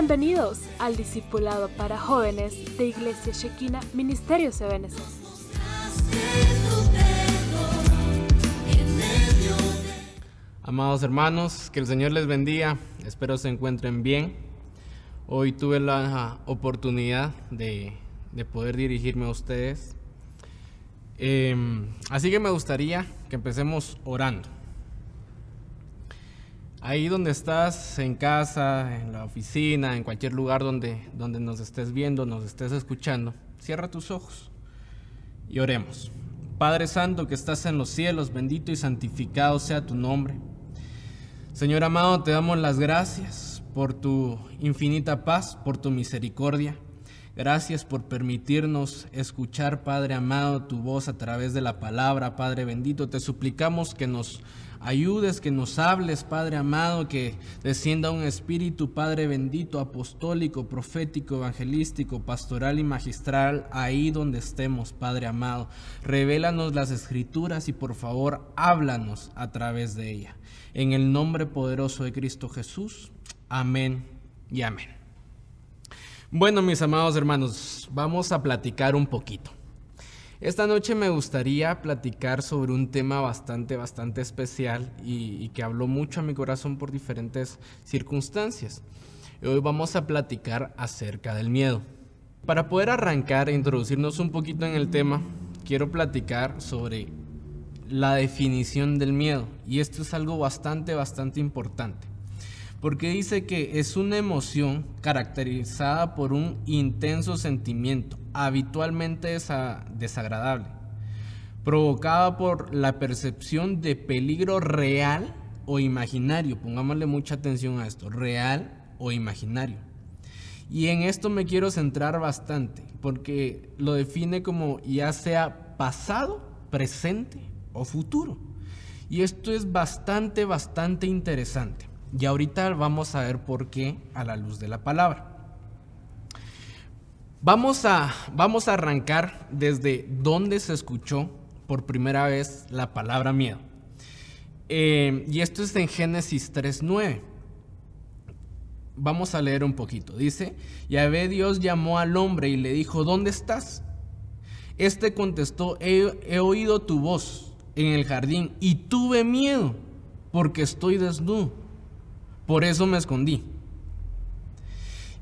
Bienvenidos al Discipulado para Jóvenes de Iglesia Shekinah Ministerio CBNC. Amados hermanos, que el Señor les bendiga, espero se encuentren bien. Hoy tuve la oportunidad de poder dirigirme a ustedes. Así que me gustaría que empecemos orando. Ahí donde estás, en casa, en la oficina, en cualquier lugar donde nos estés viendo, nos estés escuchando, cierra tus ojos y oremos. Padre Santo que estás en los cielos, bendito y santificado sea tu nombre. Señor amado, te damos las gracias por tu infinita paz, por tu misericordia. Gracias por permitirnos escuchar, Padre amado, tu voz a través de la palabra. Padre bendito, te suplicamos que nos ayudes, que nos hables, Padre amado, que descienda un espíritu, Padre bendito, apostólico, profético, evangelístico, pastoral y magistral, ahí donde estemos, Padre amado. Revélanos las escrituras y por favor, háblanos a través de ella. En el nombre poderoso de Cristo Jesús, amén y amén. Bueno, mis amados hermanos, vamos a platicar un poquito. Esta noche me gustaría platicar sobre un tema bastante especial y que habló mucho a mi corazón por diferentes circunstancias. Hoy vamos a platicar acerca del miedo. Para poder arrancar e introducirnos un poquito en el tema, quiero platicar sobre la definición del miedo. Y esto es algo bastante importante. Porque dice que es una emoción caracterizada por un intenso sentimiento, habitualmente desagradable, provocada por la percepción de peligro real o imaginario. Pongámosle mucha atención a esto, real o imaginario. Y en esto me quiero centrar bastante, porque lo define como ya sea pasado, presente o futuro. Y esto es bastante interesante. Y ahorita vamos a ver por qué a la luz de la palabra. Vamos a arrancar desde donde se escuchó por primera vez la palabra miedo. Y esto es en Génesis 3:9. Vamos a leer un poquito. Dice: Yahvé Dios llamó al hombre y le dijo: ¿dónde estás? Este contestó: he oído tu voz en el jardín y tuve miedo porque estoy desnudo. Por eso me escondí.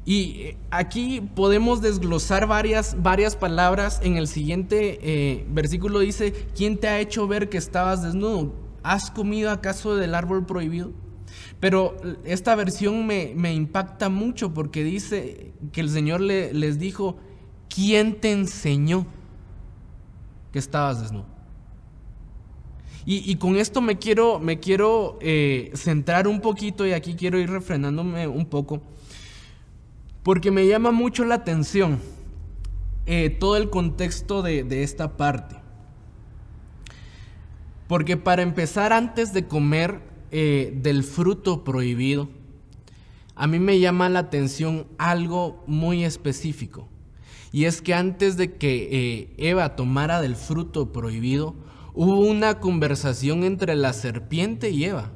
Y aquí podemos desglosar varias palabras. En el siguiente versículo dice: ¿quién te ha hecho ver que estabas desnudo? ¿Has comido acaso del árbol prohibido? Pero esta versión me impacta mucho porque dice que el Señor les dijo: ¿quién te enseñó que estabas desnudo? Y con esto me quiero centrar un poquito, y aquí quiero ir refrenándome un poco, porque me llama mucho la atención todo el contexto de esta parte. Porque para empezar, antes de comer del fruto prohibido, a mí me llama la atención algo muy específico. Y es que antes de que Eva tomara del fruto prohibido, hubo una conversación entre la serpiente y Eva.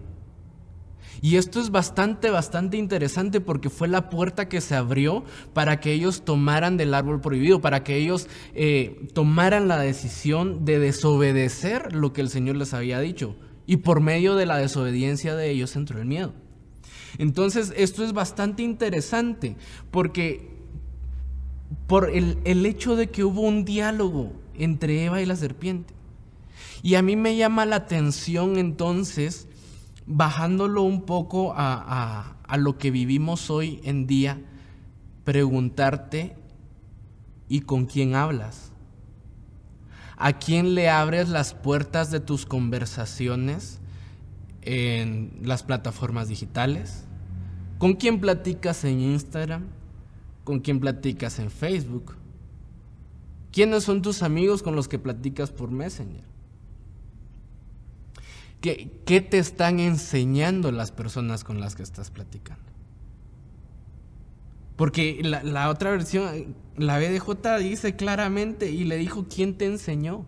Y esto es bastante interesante porque fue la puerta que se abrió para que ellos tomaran del árbol prohibido, para que ellos tomaran la decisión de desobedecer lo que el Señor les había dicho. Y por medio de la desobediencia de ellos entró el miedo. Entonces esto es bastante interesante porque por el hecho de que hubo un diálogo entre Eva y la serpiente. Y a mí me llama la atención entonces, bajándolo un poco a lo que vivimos hoy en día, preguntarte: ¿y con quién hablas? ¿A quién le abres las puertas de tus conversaciones en las plataformas digitales? ¿Con quién platicas en Instagram? ¿Con quién platicas en Facebook? ¿Quiénes son tus amigos con los que platicas por Messenger? ¿Qué te están enseñando las personas con las que estás platicando? Porque la otra versión, la BDJ dice claramente, y le dijo: ¿quién te enseñó?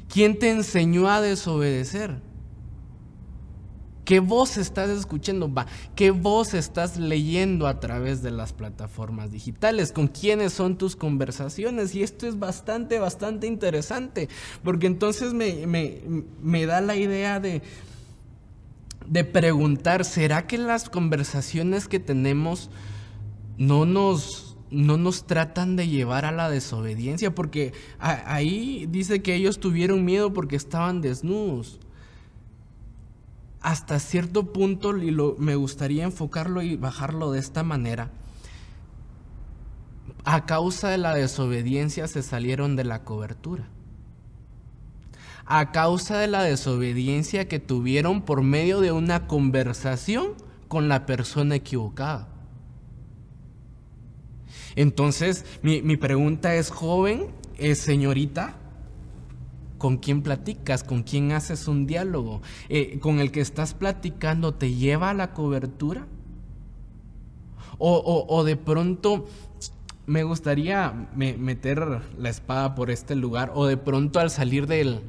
¿Quién te enseñó a desobedecer? ¿Qué voz estás escuchando? ¿Qué voz estás leyendo a través de las plataformas digitales? ¿Con quiénes son tus conversaciones? Y esto es bastante interesante, porque entonces me da la idea de preguntar, ¿será que las conversaciones que tenemos no nos tratan de llevar a la desobediencia? Porque ahí dice que ellos tuvieron miedo porque estaban desnudos. Hasta cierto punto, me gustaría enfocarlo y bajarlo de esta manera. A causa de la desobediencia se salieron de la cobertura. A causa de la desobediencia que tuvieron por medio de una conversación con la persona equivocada. Entonces, mi pregunta es, joven, señorita, ¿con quién platicas? ¿Con quién haces un diálogo? ¿Con el que estás platicando te lleva a la cobertura? ¿O de pronto me gustaría meter la espada por este lugar? ¿O de pronto al salir de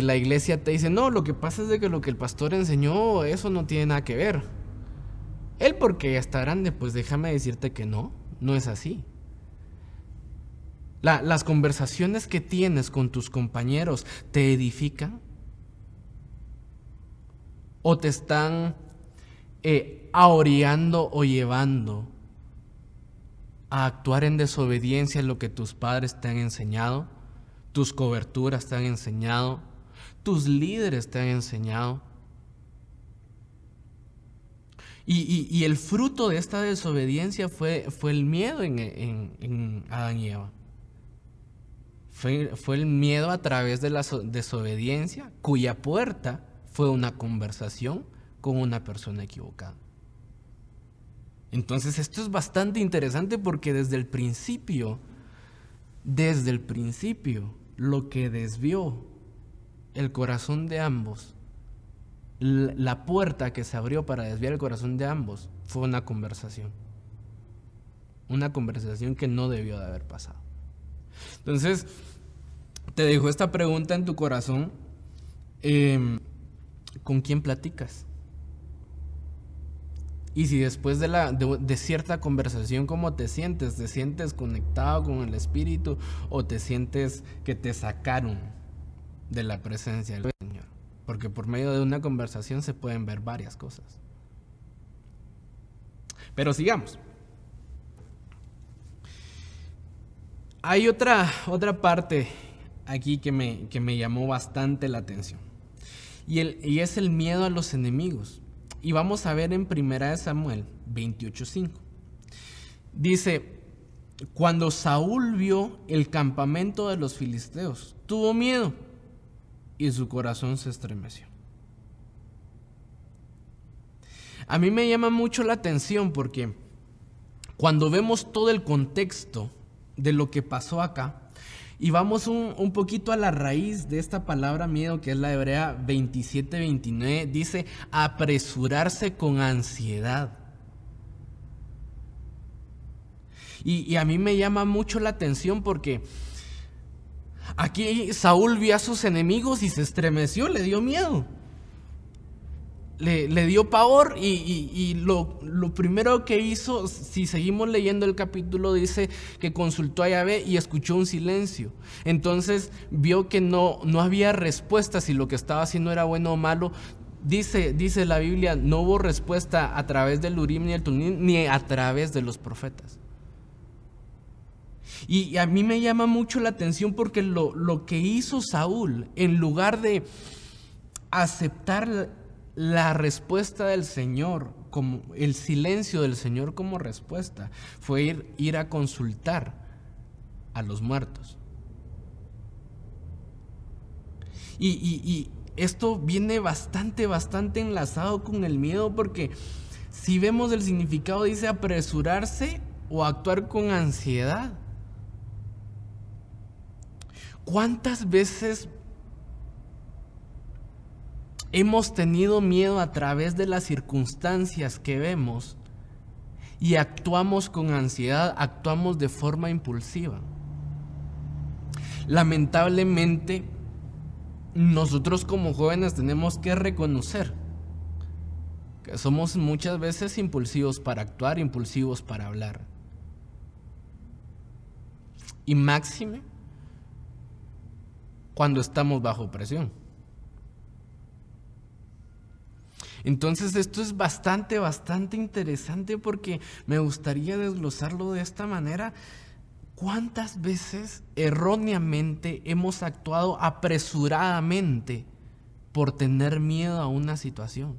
la iglesia te dicen, no, lo que pasa es de que lo que el pastor enseñó, eso no tiene nada que ver? Él porque ya está grande, pues déjame decirte que no es así. Las conversaciones que tienes con tus compañeros te edifican o te están aoreando o llevando a actuar en desobediencia a lo que tus padres te han enseñado, tus coberturas te han enseñado, tus líderes te han enseñado. Y el fruto de esta desobediencia fue el miedo en Adán y Eva. Fue el miedo a través de la desobediencia, cuya puerta fue una conversación con una persona equivocada. Entonces esto es bastante interesante porque desde el principio, lo que desvió el corazón de ambos, la puerta que se abrió para desviar el corazón de ambos, fue una conversación. Una conversación que no debió de haber pasado. Entonces, te dejo esta pregunta en tu corazón. ¿Con quién platicas? Y si después de cierta conversación, ¿cómo te sientes? ¿Te sientes conectado con el Espíritu o te sientes que te sacaron de la presencia del Señor? Porque por medio de una conversación se pueden ver varias cosas. Pero sigamos. Hay otra parte aquí que me llamó bastante la atención. Y es el miedo a los enemigos. Y vamos a ver en 1 Samuel 28:5. Dice, cuando Saúl vio el campamento de los filisteos, tuvo miedo y su corazón se estremeció. A mí me llama mucho la atención porque cuando vemos todo el contexto de lo que pasó acá, y vamos un poquito a la raíz de esta palabra miedo, que es la hebrea 27:29, dice apresurarse con ansiedad. Y a mí me llama mucho la atención porque aquí Saúl vio a sus enemigos y se estremeció, le dio miedo. Le dio pavor y lo primero que hizo, si seguimos leyendo el capítulo, dice que consultó a Yahvé y escuchó un silencio. Entonces vio que no había respuesta si lo que estaba haciendo era bueno o malo. Dice la Biblia, no hubo respuesta a través del Urim ni el Tumim, ni a través de los profetas. Y a mí me llama mucho la atención porque lo que hizo Saúl, en lugar de aceptar la respuesta del Señor, como el silencio del Señor como respuesta, fue ir a consultar a los muertos. Y esto viene bastante enlazado con el miedo, porque si vemos el significado, dice apresurarse o actuar con ansiedad. ¿Cuántas veces hemos tenido miedo a través de las circunstancias que vemos y actuamos con ansiedad, actuamos de forma impulsiva? Lamentablemente, nosotros como jóvenes tenemos que reconocer que somos muchas veces impulsivos para actuar, impulsivos para hablar. Y máxime cuando estamos bajo presión. Entonces esto es bastante interesante porque me gustaría desglosarlo de esta manera. ¿Cuántas veces erróneamente hemos actuado apresuradamente por tener miedo a una situación?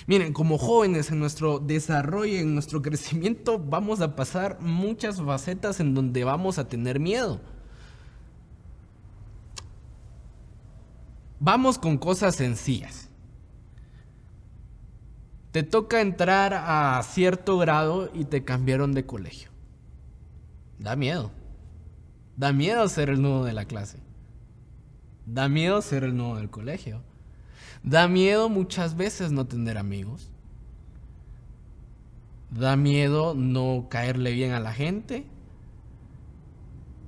Miren, como jóvenes en nuestro desarrollo, en nuestro crecimiento, vamos a pasar muchas facetas en donde vamos a tener miedo. Vamos con cosas sencillas. Te toca entrar a cierto grado y te cambiaron de colegio. Da miedo. Da miedo ser el nudo de la clase. Da miedo ser el nudo del colegio. Da miedo muchas veces no tener amigos. Da miedo no caerle bien a la gente.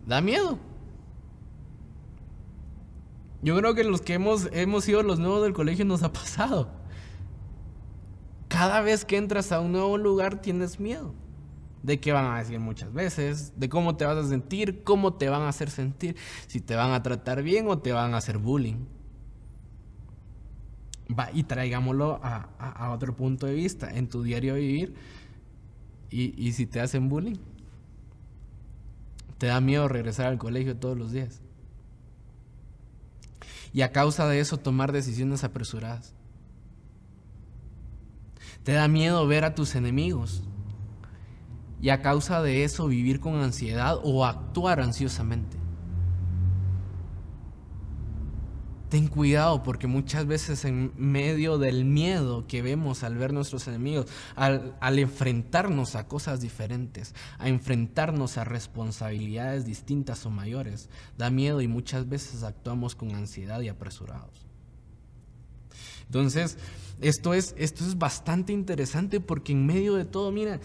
Da miedo. Yo creo que los que hemos sido los nuevos del colegio nos ha pasado. Cada vez que entras a un nuevo lugar tienes miedo. De qué van a decir muchas veces, de cómo te vas a sentir, cómo te van a hacer sentir, si te van a tratar bien o te van a hacer bullying. Y traigámoslo a otro punto de vista, en tu diario vivir, y si te hacen bullying, te da miedo regresar al colegio todos los días. Y a causa de eso tomar decisiones apresuradas. Te da miedo ver a tus enemigos. Y a causa de eso vivir con ansiedad o actuar ansiosamente. Ten cuidado porque muchas veces en medio del miedo que vemos al ver nuestros enemigos, al enfrentarnos a cosas diferentes, a enfrentarnos a responsabilidades distintas o mayores, da miedo y muchas veces actuamos con ansiedad y apresurados. Entonces, esto es bastante interesante porque en medio de todo, mira,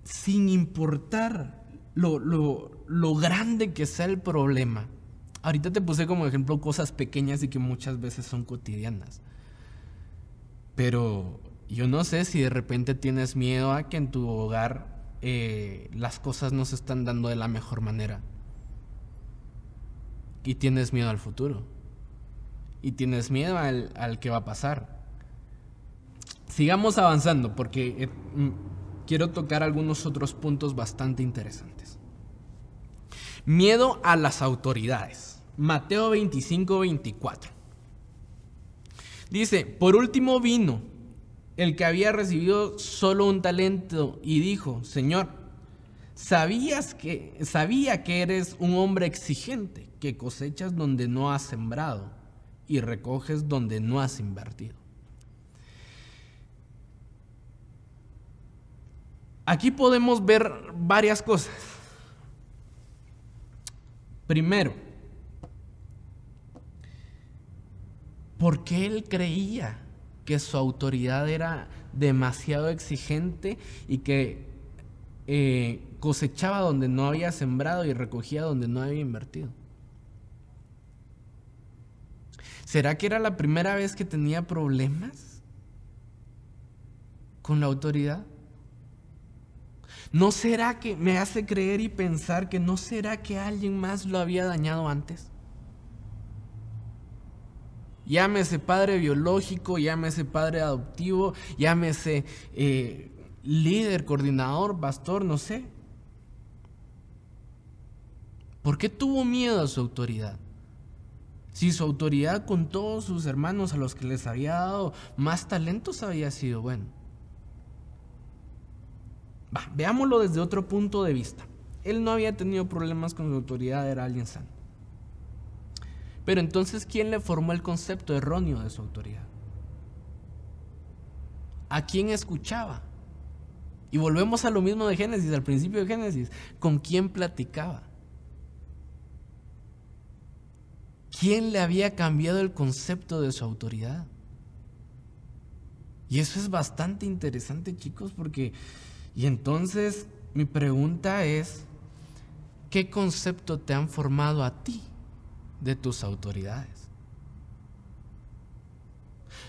sin importar lo grande que sea el problema, ahorita te puse como ejemplo cosas pequeñas y que muchas veces son cotidianas, pero yo no sé si de repente tienes miedo a que en tu hogar las cosas no se están dando de la mejor manera y tienes miedo al futuro y tienes miedo al que va a pasar. Sigamos avanzando porque quiero tocar algunos otros puntos bastante interesantes. Miedo a las autoridades. Mateo 25:24. Dice, por último vino el que había recibido solo un talento y dijo, Señor, sabía que eres un hombre exigente, que cosechas donde no has sembrado y recoges donde no has invertido. Aquí podemos ver varias cosas. Primero, ¿por qué él creía que su autoridad era demasiado exigente y que cosechaba donde no había sembrado y recogía donde no había invertido? ¿Será que era la primera vez que tenía problemas con la autoridad? ¿No será que me hace creer y pensar que no será que alguien más lo había dañado antes? Llámese padre biológico, llámese padre adoptivo, llámese líder, coordinador, pastor, no sé. ¿Por qué tuvo miedo a su autoridad? Si su autoridad con todos sus hermanos a los que les había dado más talentos había sido bueno. Veámoslo desde otro punto de vista. Él no había tenido problemas con su autoridad, era alguien sano. Pero entonces, ¿quién le formó el concepto erróneo de su autoridad? ¿A quién escuchaba? Y volvemos a lo mismo de Génesis, al principio de Génesis. ¿Con quién platicaba? ¿Quién le había cambiado el concepto de su autoridad? Y eso es bastante interesante, chicos, porque... Y entonces, mi pregunta es, ¿qué concepto te han formado a ti de tus autoridades?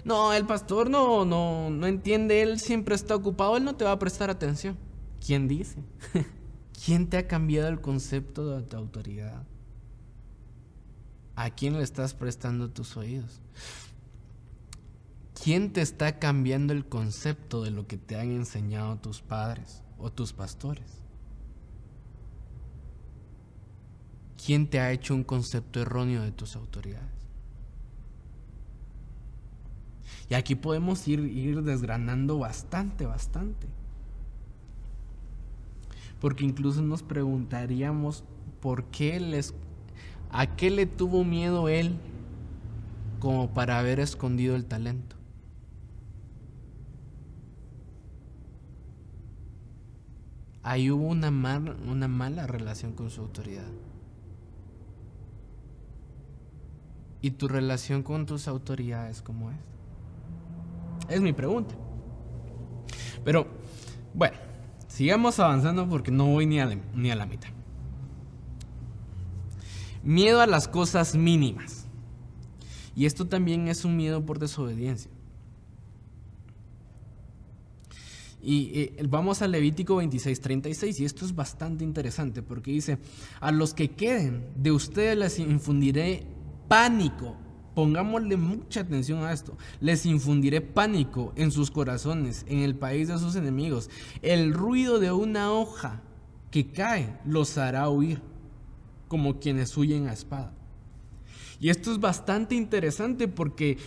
No, el pastor no entiende, él siempre está ocupado, él no te va a prestar atención. ¿Quién dice? ¿Quién te ha cambiado el concepto de tu autoridad? ¿A quién le estás prestando tus oídos? ¿Quién te está cambiando el concepto de lo que te han enseñado tus padres o tus pastores? ¿Quién te ha hecho un concepto erróneo de tus autoridades? Y aquí podemos ir desgranando bastante. Porque incluso nos preguntaríamos ¿a qué le tuvo miedo él como para haber escondido el talento? Ahí hubo una mala relación con su autoridad. ¿Y tu relación con tus autoridades cómo es? Es mi pregunta. Pero, bueno, sigamos avanzando porque no voy ni a la mitad. Miedo a las cosas mínimas. Y esto también es un miedo por desobediencia. Y vamos a Levítico 26:36, y esto es bastante interesante porque dice: a los que queden de ustedes les infundiré pánico. Pongámosle mucha atención a esto. Les infundiré pánico en sus corazones, en el país de sus enemigos. El ruido de una hoja que cae los hará huir, como quienes huyen a espada. Y esto es bastante interesante porque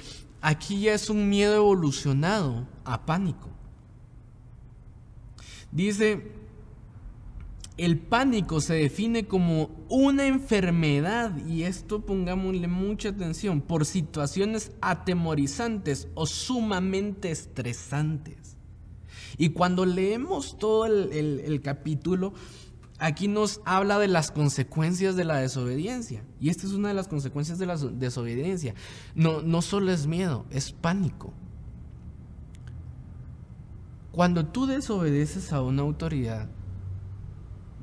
aquí ya es un miedo evolucionado a pánico. Dice: el pánico se define como una enfermedad, y esto pongámosle mucha atención, por situaciones atemorizantes o sumamente estresantes. Y cuando leemos todo el capítulo, aquí nos habla de las consecuencias de la desobediencia. Y esta es una de las consecuencias de la desobediencia. No solo es miedo, es pánico. Cuando tú desobedeces a una autoridad,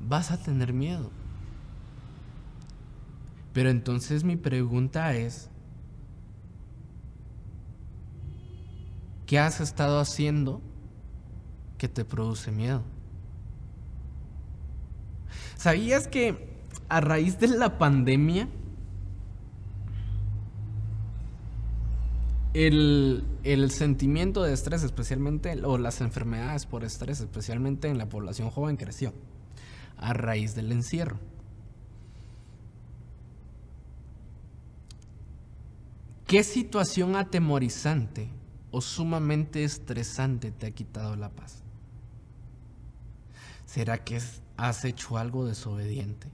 vas a tener miedo. Pero entonces mi pregunta es: ¿qué has estado haciendo que te produce miedo? ¿Sabías que a raíz de la pandemia el sentimiento de estrés, especialmente, o las enfermedades por estrés, especialmente en la población joven, creció a raíz del encierro? ¿Qué situación atemorizante o sumamente estresante te ha quitado la paz? ¿Será que has hecho algo desobediente?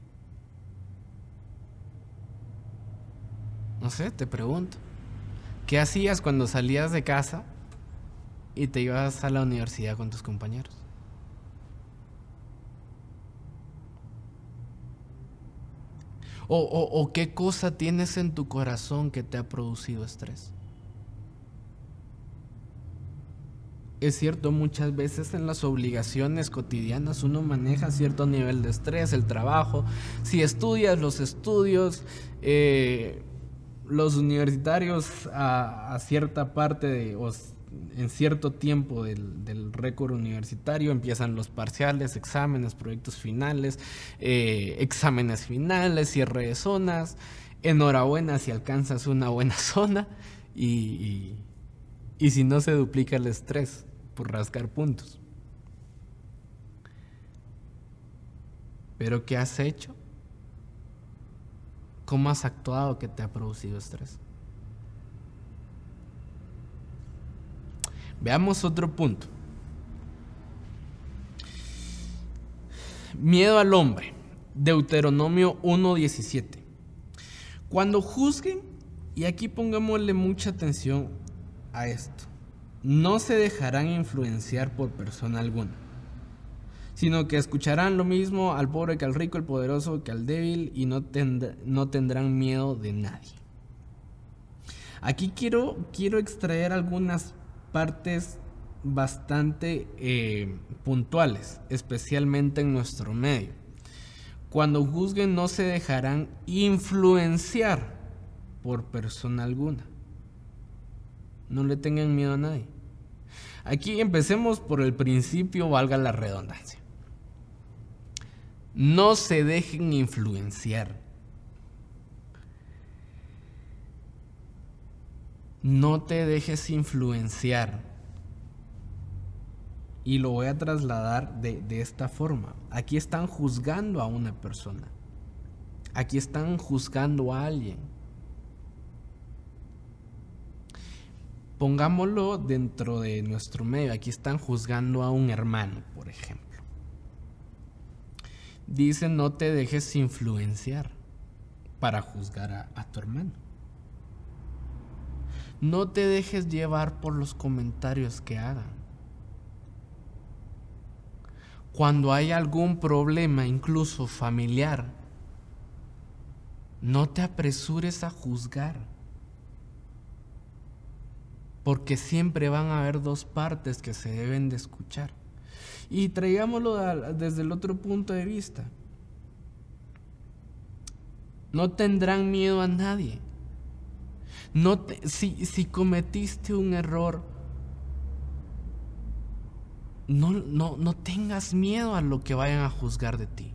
No sé, te pregunto. ¿Qué hacías cuando salías de casa y te ibas a la universidad con tus compañeros? ¿O qué cosa tienes en tu corazón que te ha producido estrés? Es cierto, muchas veces en las obligaciones cotidianas uno maneja cierto nivel de estrés, el trabajo. Si estudias, los estudios, los universitarios a cierta parte en cierto tiempo del récord universitario empiezan los parciales, exámenes, proyectos finales, exámenes finales, cierre de zonas. Enhorabuena si alcanzas una buena zona y si no, se duplica el estrés por rascar puntos. ¿Pero qué has hecho? ¿Cómo has actuado que te ha producido estrés? Veamos otro punto. Miedo al hombre. Deuteronomio 1:17. Cuando juzguen, y aquí pongámosle mucha atención a esto, no se dejarán influenciar por persona alguna, sino que escucharán lo mismo al pobre que al rico, al poderoso que al débil, y no tendrán miedo de nadie. Aquí quiero extraer algunas partes bastante puntuales, especialmente en nuestro medio. Cuando juzguen, no se dejarán influenciar por persona alguna. No le tengan miedo a nadie. Aquí empecemos por el principio, valga la redundancia. No se dejen influenciar. No te dejes influenciar. Y lo voy a trasladar de esta forma. Aquí están juzgando a una persona. Aquí están juzgando a alguien. Pongámoslo dentro de nuestro medio. Aquí están juzgando a un hermano, por ejemplo. Dice, no te dejes influenciar para juzgar a tu hermano. No te dejes llevar por los comentarios que hagan. Cuando hay algún problema, incluso familiar, no te apresures a juzgar. Porque siempre van a haber dos partes que se deben de escuchar. Y traigámoslo desde el otro punto de vista. No tendrán miedo a nadie. Si cometiste un error, no tengas miedo a lo que vayan a juzgar de ti.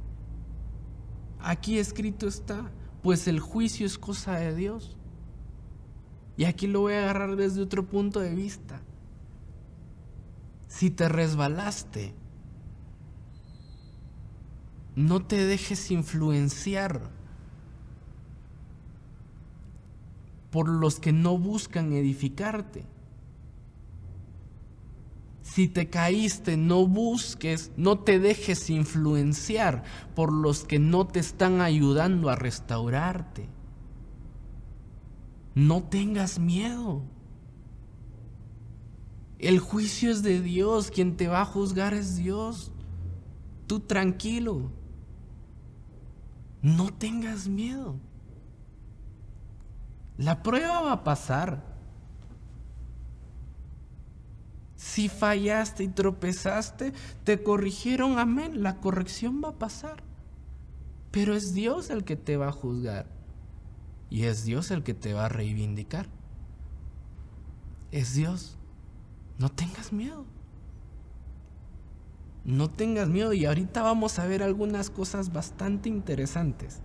Aquí escrito está, pues el juicio es cosa de Dios. Y aquí lo voy a agarrar desde otro punto de vista. Si te resbalaste, no te dejes influenciar por los que no buscan edificarte. Si te caíste, no te dejes influenciar por los que no te están ayudando a restaurarte. No tengas miedo. El juicio es de Dios, quien te va a juzgar es Dios. Tú tranquilo. No tengas miedo. La prueba va a pasar. Si fallaste y tropezaste, te corrigieron, amén. La corrección va a pasar. Pero es Dios el que te va a juzgar. Y es Dios el que te va a reivindicar. Es Dios. No tengas miedo. No tengas miedo. Y ahorita vamos a ver algunas cosas bastante interesantes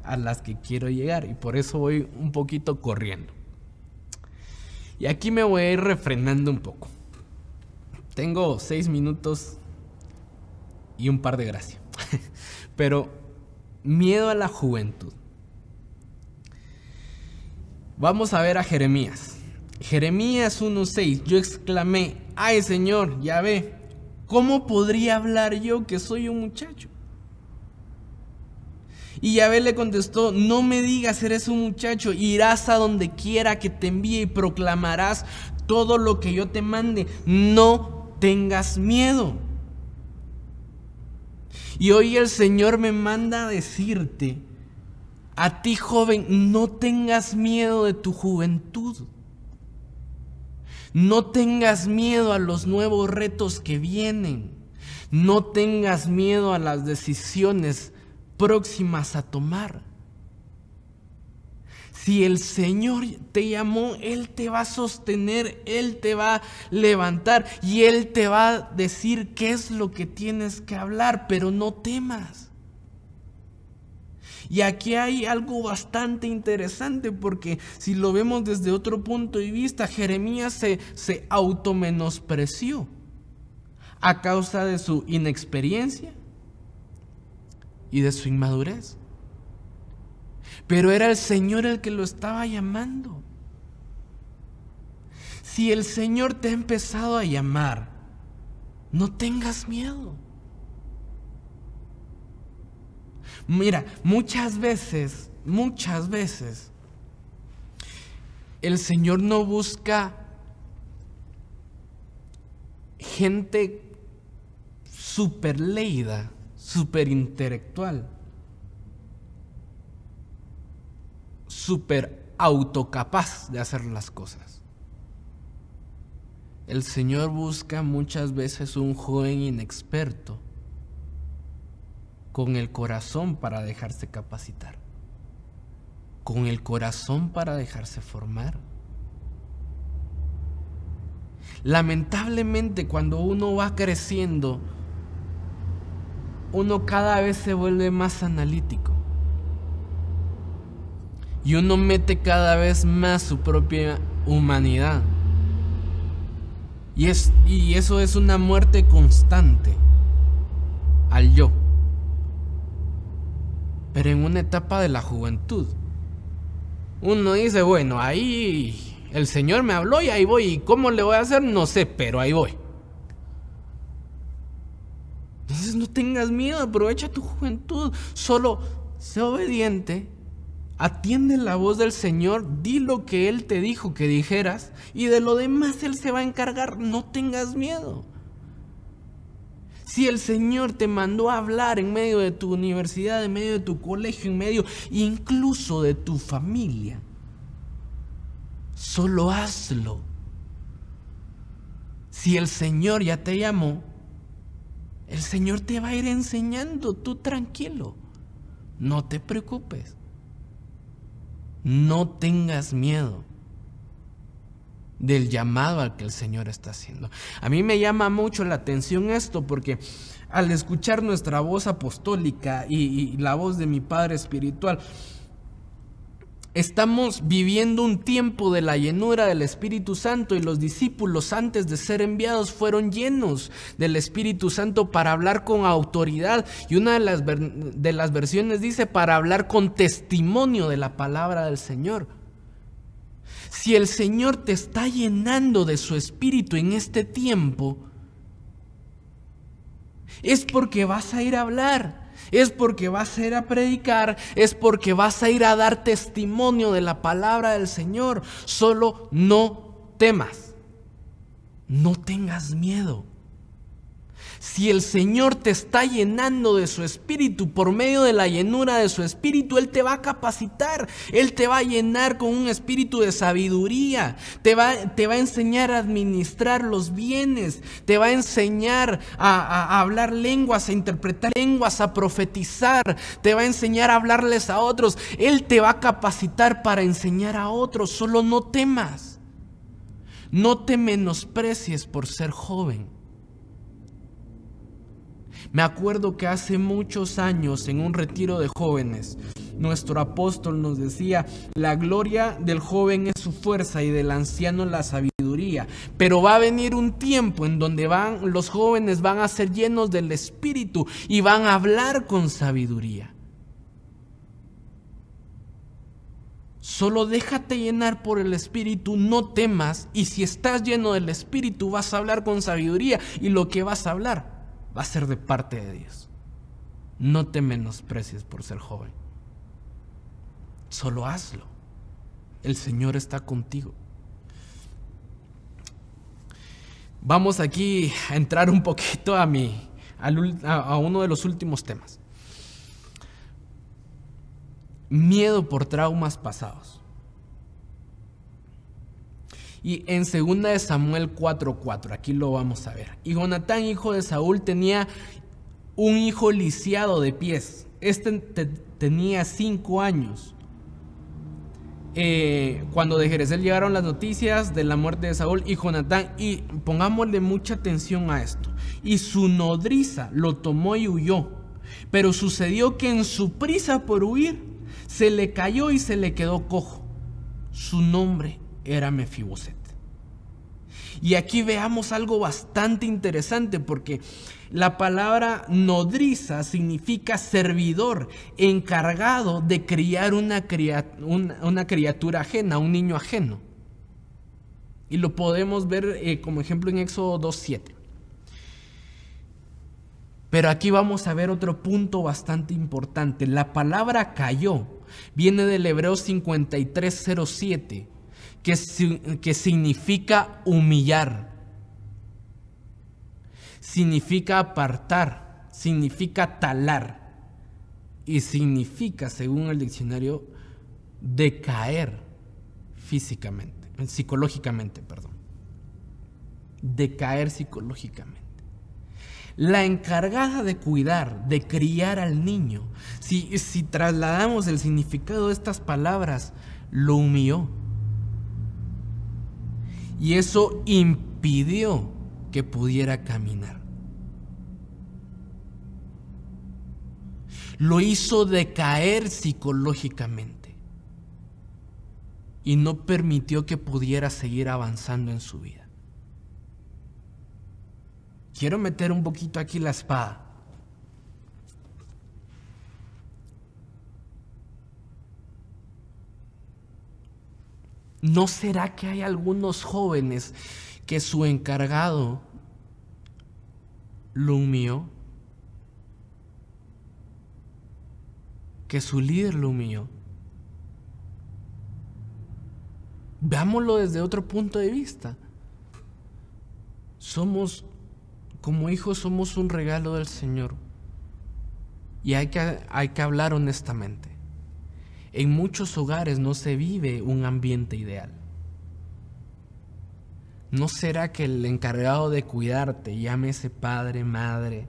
a las que quiero llegar. Y por eso voy un poquito corriendo. Y aquí me voy a ir refrenando un poco. Tengo 6 minutos y un par de gracia. Pero miedo a la juventud. Vamos a ver a Jeremías. Jeremías 1:6. Yo exclamé, ay Señor, ya ve, ¿cómo podría hablar yo que soy un muchacho? Y Yahvé le contestó, no me digas eres un muchacho, irás a donde quiera que te envíe y proclamarás todo lo que yo te mande. No tengas miedo. Y hoy el Señor me manda a decirte, a ti joven, no tengas miedo de tu juventud. No tengas miedo a los nuevos retos que vienen. No tengas miedo a las decisiones próximas a tomar. Si el Señor te llamó, Él te va a sostener, Él te va a levantar y Él te va a decir qué es lo que tienes que hablar, pero no temas. Y aquí hay algo bastante interesante porque si lo vemos desde otro punto de vista, Jeremías se automenospreció a causa de su inexperiencia y de su inmadurez. Pero era el Señor el que lo estaba llamando. Si el Señor te ha empezado a llamar, no tengas miedo. Mira, muchas veces, el Señor no busca gente súper leída, súper intelectual, súper autocapaz de hacer las cosas. El Señor busca muchas veces un joven inexperto con el corazón para dejarse capacitar, con el corazón para dejarse formar. Lamentablemente, cuando uno va creciendo, uno cada vez se vuelve más analítico. Y uno mete cada vez más su propia humanidad. Y eso es una muerte constante al yo. Pero en una etapa de la juventud, uno dice, bueno, ahí el Señor me habló y ahí voy. ¿Y cómo le voy a hacer? No sé, pero ahí voy. Entonces no tengas miedo, aprovecha tu juventud. Solo sé obediente, atiende la voz del Señor, di lo que Él te dijo que dijeras y de lo demás Él se va a encargar. No tengas miedo. Si el Señor te mandó a hablar en medio de tu universidad, en medio de tu colegio, en medio incluso de tu familia, solo hazlo. Si el Señor ya te llamó, el Señor te va a ir enseñando, tú tranquilo. No te preocupes. No tengas miedo del llamado al que el Señor está haciendo. A mí me llama mucho la atención esto, porque al escuchar nuestra voz apostólica y la voz de mi Padre espiritual, estamos viviendo un tiempo de la llenura del Espíritu Santo, y los discípulos antes de ser enviados fueron llenos del Espíritu Santo para hablar con autoridad, y una de las versiones dice para hablar con testimonio de la palabra del Señor. Si el Señor te está llenando de su Espíritu en este tiempo, es porque vas a ir a hablar, es porque vas a ir a predicar, es porque vas a ir a dar testimonio de la palabra del Señor. Solo no temas, no tengas miedo. Si el Señor te está llenando de su Espíritu, por medio de la llenura de su Espíritu, Él te va a capacitar, Él te va a llenar con un espíritu de sabiduría, te va a enseñar a administrar los bienes, te va a enseñar a hablar lenguas, a interpretar lenguas, a profetizar, te va a enseñar a hablarles a otros. Él te va a capacitar para enseñar a otros. Solo no temas, no te menosprecies por ser joven. Me acuerdo que hace muchos años, en un retiro de jóvenes, nuestro apóstol nos decía: la gloria del joven es su fuerza y del anciano la sabiduría. Pero va a venir un tiempo en donde los jóvenes van a ser llenos del Espíritu y van a hablar con sabiduría. Solo déjate llenar por el Espíritu, no temas, y si estás lleno del Espíritu vas a hablar con sabiduría, y lo que vas a hablar va a ser de parte de Dios. No te menosprecies por ser joven. Solo hazlo. El Señor está contigo. Vamos aquí a entrar un poquito a uno de los últimos temas. Miedo por traumas pasados. Y en 2 Samuel 4:4, aquí lo vamos a ver. Y Jonatán, hijo de Saúl, tenía un hijo lisiado de pies. Tenía 5 años. Cuando de Jezreel llegaron las noticias de la muerte de Saúl y Jonatán, y pongámosle mucha atención a esto, y su nodriza lo tomó y huyó. Pero sucedió que en su prisa por huir, se le cayó y se le quedó cojo. Su nombre era Mefiboset. Y aquí veamos algo bastante interesante, porque la palabra nodriza significa servidor, encargado de criar una criatura ajena, un niño ajeno. Y lo podemos ver como ejemplo en Éxodo 2:7. Pero aquí vamos a ver otro punto bastante importante. La palabra cayó viene del hebreo 53:07, que significa humillar, significa apartar, significa talar, y significa, según el diccionario, decaer psicológicamente. Decaer psicológicamente. La encargada de cuidar, de criar al niño, si trasladamos el significado de estas palabras, lo humilló. y eso impidió que pudiera caminar. Lo hizo decaer psicológicamente y no permitió que pudiera seguir avanzando en su vida. Quiero meter un poquito aquí la espada. ¿No será que hay algunos jóvenes que su encargado lo humilló? Que su líder lo humilló. Veámoslo desde otro punto de vista. Como hijos, somos un regalo del Señor. Y hay que hablar honestamente. En muchos hogares no se vive un ambiente ideal. ¿No será que el encargado de cuidarte, llámese padre, madre,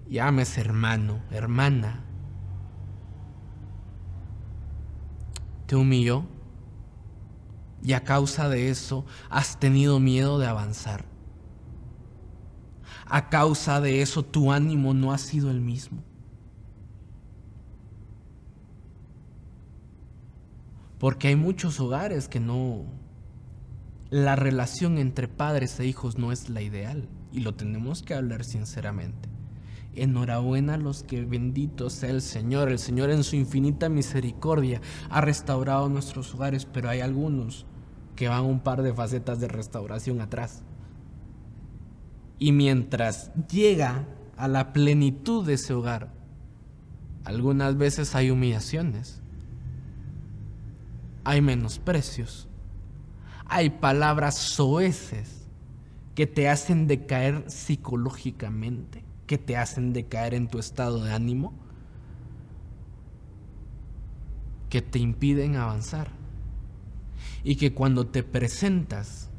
llámese hermano, hermana, te humilló? Y a causa de eso has tenido miedo de avanzar. A causa de eso tu ánimo no ha sido el mismo. Porque hay muchos hogares que la relación entre padres e hijos no es la ideal. Y lo tenemos que hablar sinceramente. Enhorabuena a los que, bendito sea el Señor. El Señor en su infinita misericordia ha restaurado nuestros hogares. Pero hay algunos que van un par de facetas de restauración atrás. Y mientras llega a la plenitud de ese hogar, algunas veces hay humillaciones. Hay menosprecios, hay palabras soeces que te hacen decaer psicológicamente, que te hacen decaer en tu estado de ánimo, que te impiden avanzar. Y que cuando te presentas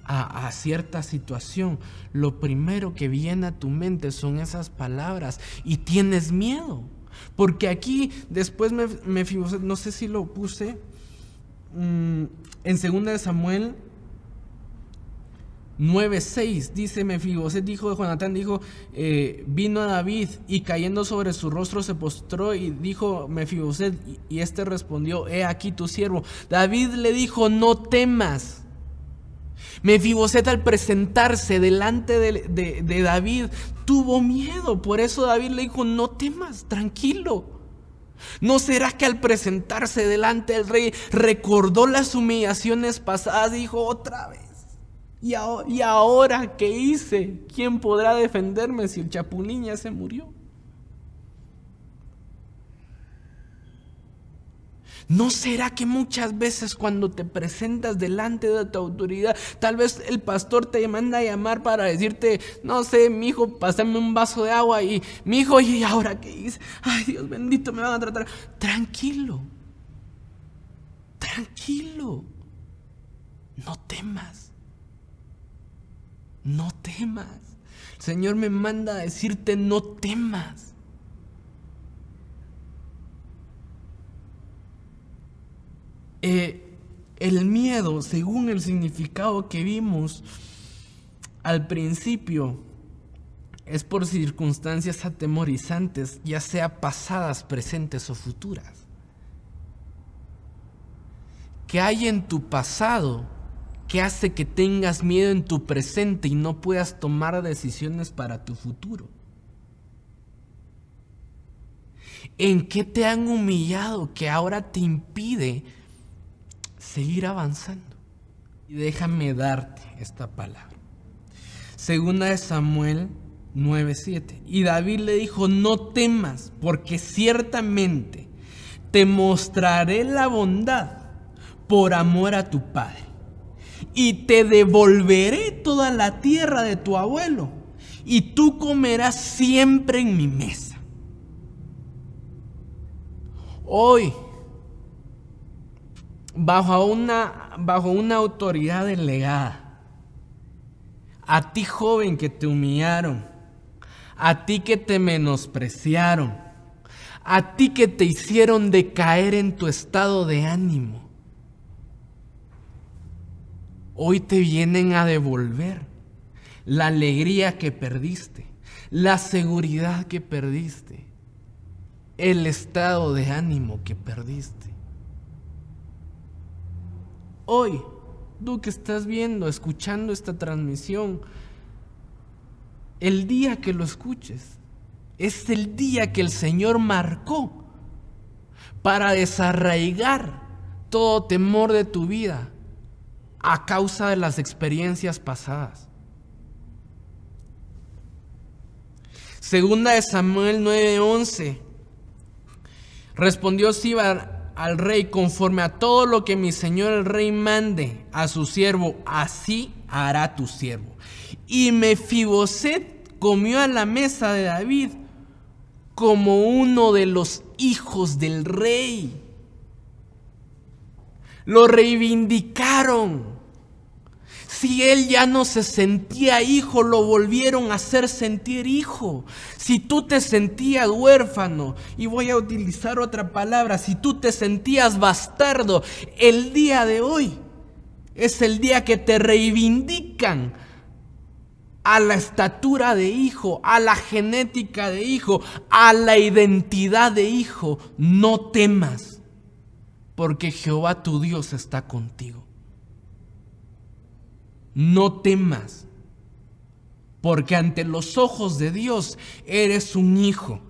a cierta situación, lo primero que viene a tu mente son esas palabras y tienes miedo. Porque aquí después Mefiboset, no sé si lo puse en 2 Samuel 9:6, dice: Mefiboset, hijo de Jonatán, vino a David y cayendo sobre su rostro se postró y dijo Mefiboset, y este respondió: he aquí tu siervo. David le dijo: no temas. Mefiboset, al presentarse delante de David, tuvo miedo. Por eso David le dijo: no temas, tranquilo. ¿No será que al presentarse delante del rey recordó las humillaciones pasadas y dijo: otra vez? ¿Y ahora qué hice? ¿Quién podrá defenderme si el chapulín ya se murió? ¿No será que muchas veces cuando te presentas delante de tu autoridad, tal vez el pastor te manda a llamar para decirte: no sé, mijo, pásame un vaso de agua, y mijo, ¿y ahora qué hice? Ay, Dios bendito, me van a tratar. Tranquilo, tranquilo, no temas, no temas. El Señor me manda a decirte: no temas. El miedo, según el significado que vimos al principio, es por circunstancias atemorizantes, ya sea pasadas, presentes o futuras. ¿Qué hay en tu pasado que hace que tengas miedo en tu presente y no puedas tomar decisiones para tu futuro? ¿En qué te han humillado que ahora te impide seguir avanzando? Y déjame darte esta palabra. 2 Samuel 9:7. Y David le dijo: no temas, porque ciertamente te mostraré la bondad por amor a tu padre, y te devolveré toda la tierra de tu abuelo, y tú comerás siempre en mi mesa. Hoy, bajo una autoridad delegada, a ti, joven, que te humillaron, a ti que te menospreciaron, a ti que te hicieron decaer en tu estado de ánimo, hoy te vienen a devolver la alegría que perdiste, la seguridad que perdiste, el estado de ánimo que perdiste. Hoy, tú que estás viendo, escuchando esta transmisión, el día que lo escuches, es el día que el Señor marcó para desarraigar todo temor de tu vida a causa de las experiencias pasadas. Segunda de Samuel 9:11. Respondió Siba al rey: conforme a todo lo que mi señor el rey mande a su siervo, así hará tu siervo. Y Mefiboset comió a la mesa de David como uno de los hijos del rey. Lo reivindicaron. Si él ya no se sentía hijo, lo volvieron a hacer sentir hijo. Si tú te sentías huérfano, y voy a utilizar otra palabra, si tú te sentías bastardo, el día de hoy es el día que te reivindican a la estatura de hijo, a la genética de hijo, a la identidad de hijo. No temas, porque Jehová tu Dios está contigo. No temas, porque ante los ojos de Dios eres un hijo.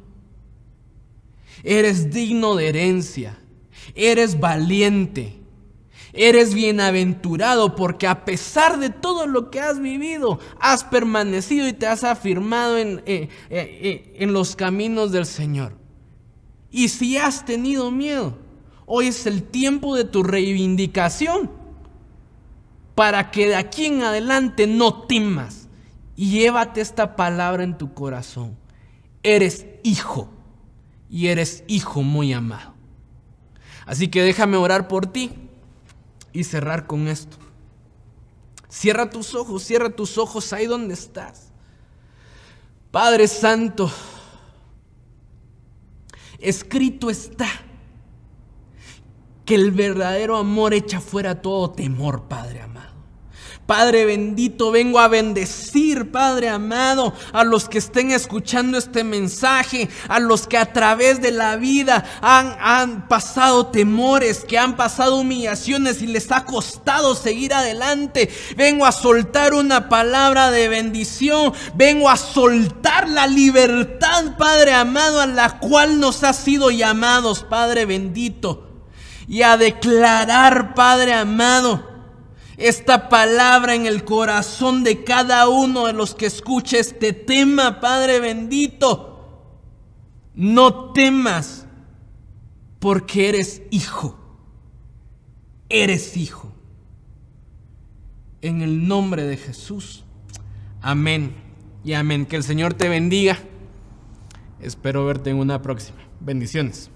Eres digno de herencia, eres valiente, eres bienaventurado, porque a pesar de todo lo que has vivido, has permanecido y te has afirmado en los caminos del Señor. Y si has tenido miedo, hoy es el tiempo de tu reivindicación, para que de aquí en adelante no temas. Y llévate esta palabra en tu corazón: eres hijo, y eres hijo muy amado. Así que déjame orar por ti y cerrar con esto. Cierra tus ojos ahí donde estás. Padre Santo, escrito está que el verdadero amor echa fuera todo temor, Padre amado. Padre bendito, vengo a bendecir, Padre amado, a los que estén escuchando este mensaje, a los que a través de la vida han pasado temores, que han pasado humillaciones y les ha costado seguir adelante. Vengo a soltar una palabra de bendición, vengo a soltar la libertad, Padre amado, a la cual nos ha sido llamados, Padre bendito, y a declarar, Padre amado, esta palabra en el corazón de cada uno de los que escuche este tema, Padre bendito. No temas, porque eres hijo. Eres hijo. En el nombre de Jesús. Amén y amén. Que el Señor te bendiga. Espero verte en una próxima. Bendiciones.